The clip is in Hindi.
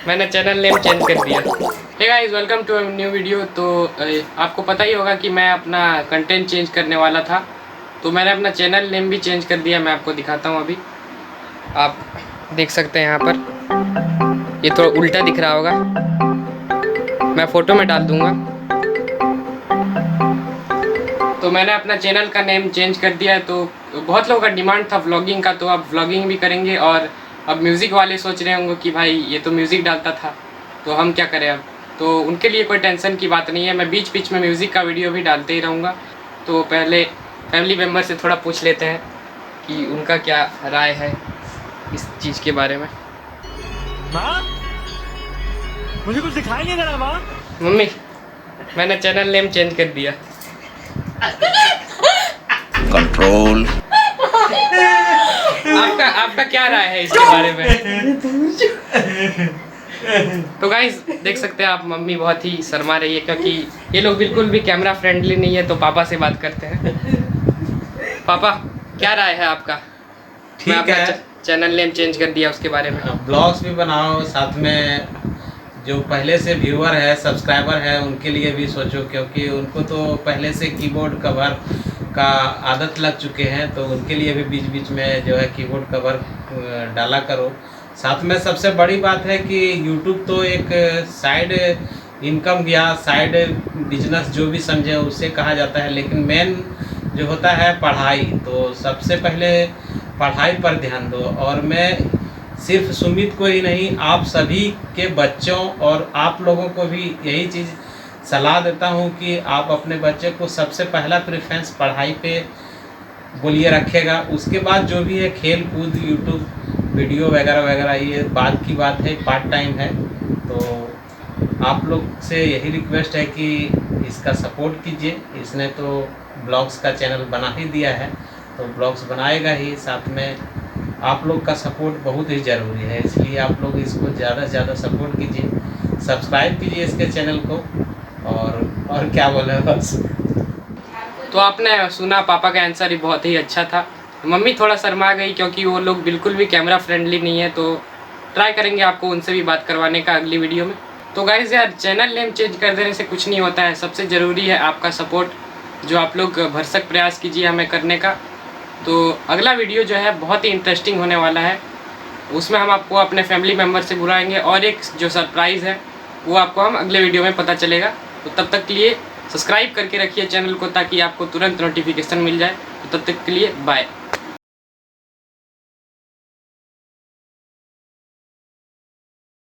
मैंने चैनल नेम चेंज कर दिया। Hey guys, welcome to new video. तो आपको पता ही होगा कि मैं अपना कंटेंट चेंज करने वाला था, तो मैंने अपना चैनल नेम भी चेंज कर दिया। मैं आपको दिखाता हूँ, अभी आप देख सकते हैं यहाँ पर। ये थोड़ा उल्टा दिख रहा होगा, मैं फ़ोटो में डाल दूँगा। तो मैंने अपना चैनल का नेम चेंज कर दिया है। तो बहुत लोगों का डिमांड था व्लॉगिंग का, तो अब व्लॉगिंग भी करेंगे। और अब म्यूज़िक वाले सोच रहे होंगे कि भाई ये तो म्यूज़िक डालता था, तो हम क्या करें अब। तो उनके लिए कोई टेंशन की बात नहीं है, मैं बीच बीच में म्यूज़िक का वीडियो भी डालते ही रहूँगा। तो पहले फैमिली मेम्बर से थोड़ा पूछ लेते हैं कि उनका क्या राय है इस चीज़ के बारे में। माँ, मुझे कुछ दिखाई नहीं दे रहा माँ। मम्मी, मैंने चैनल नेम चेंज कर दिया। कंट्रोल। आपका क्या राय है इसके बारे में? तो गाइस देख सकते हैं आप, मम्मी बहुत ही शर्मा रही है क्योंकि ये लोग बिल्कुल भी कैमरा फ्रेंडली नहीं है। तो पापा से बात करते हैं। पापा, क्या राय है आपका? ठीक है, चैनल नेम चेंज कर दिया, उसके बारे में। ब्लॉग्स भी बनाओ, साथ में जो पहले से व्यूअर है, सब्सक्राइबर है, उनके लिए भी सोचो, क्योंकि उनको तो पहले से कीबोर्ड कवर का आदत लग चुके हैं। तो उनके लिए भी बीच बीच में जो है कीबोर्ड कवर डाला करो। साथ में सबसे बड़ी बात है कि यूट्यूब तो एक साइड इनकम या साइड बिजनेस जो भी समझे उसे कहा जाता है, लेकिन मेन जो होता है पढ़ाई। तो सबसे पहले पढ़ाई पर ध्यान दो। और मैं सिर्फ सुमित को ही नहीं, आप सभी के बच्चों और आप लोगों को भी यही चीज़ सलाह देता हूँ कि आप अपने बच्चे को सबसे पहला प्रेफरेंस पढ़ाई पे बोलिए रखेगा। उसके बाद जो भी है खेल कूद, यूट्यूब वीडियो वगैरह वगैरह, ये बाद की बात है, पार्ट टाइम है। तो आप लोग से यही रिक्वेस्ट है कि इसका सपोर्ट कीजिए। इसने तो ब्लॉग्स का चैनल बना ही दिया है, तो ब्लॉग्स बनाएगा ही। साथ में आप लोग का सपोर्ट बहुत ही ज़रूरी है, इसलिए आप लोग इसको ज़्यादा से ज़्यादा सपोर्ट कीजिए, सब्सक्राइब कीजिए इसके चैनल को। और क्या बोले बस। तो आपने सुना, पापा का आंसर ही बहुत ही अच्छा था। मम्मी थोड़ा शर्मा गई क्योंकि वो लोग बिल्कुल भी कैमरा फ्रेंडली नहीं है। तो ट्राई करेंगे आपको उनसे भी बात करवाने का अगली वीडियो में। तो गाइस यार, चैनल नेम चेंज कर देने से कुछ नहीं होता है, सबसे ज़रूरी है आपका सपोर्ट, जो आप लोग भरसक प्रयास कीजिए हमें करने का। तो अगला वीडियो जो है बहुत ही इंटरेस्टिंग होने वाला है, उसमें हम आपको अपने फैमिली मेम्बर से बुलाएंगे और एक जो सरप्राइज़ है वो आपको हम अगले वीडियो में पता चलेगा। तो तब तक के लिए सब्सक्राइब करके रखिए चैनल को, ताकि आपको तुरंत नोटिफिकेशन मिल जाए। तो तब तक के लिए बाय।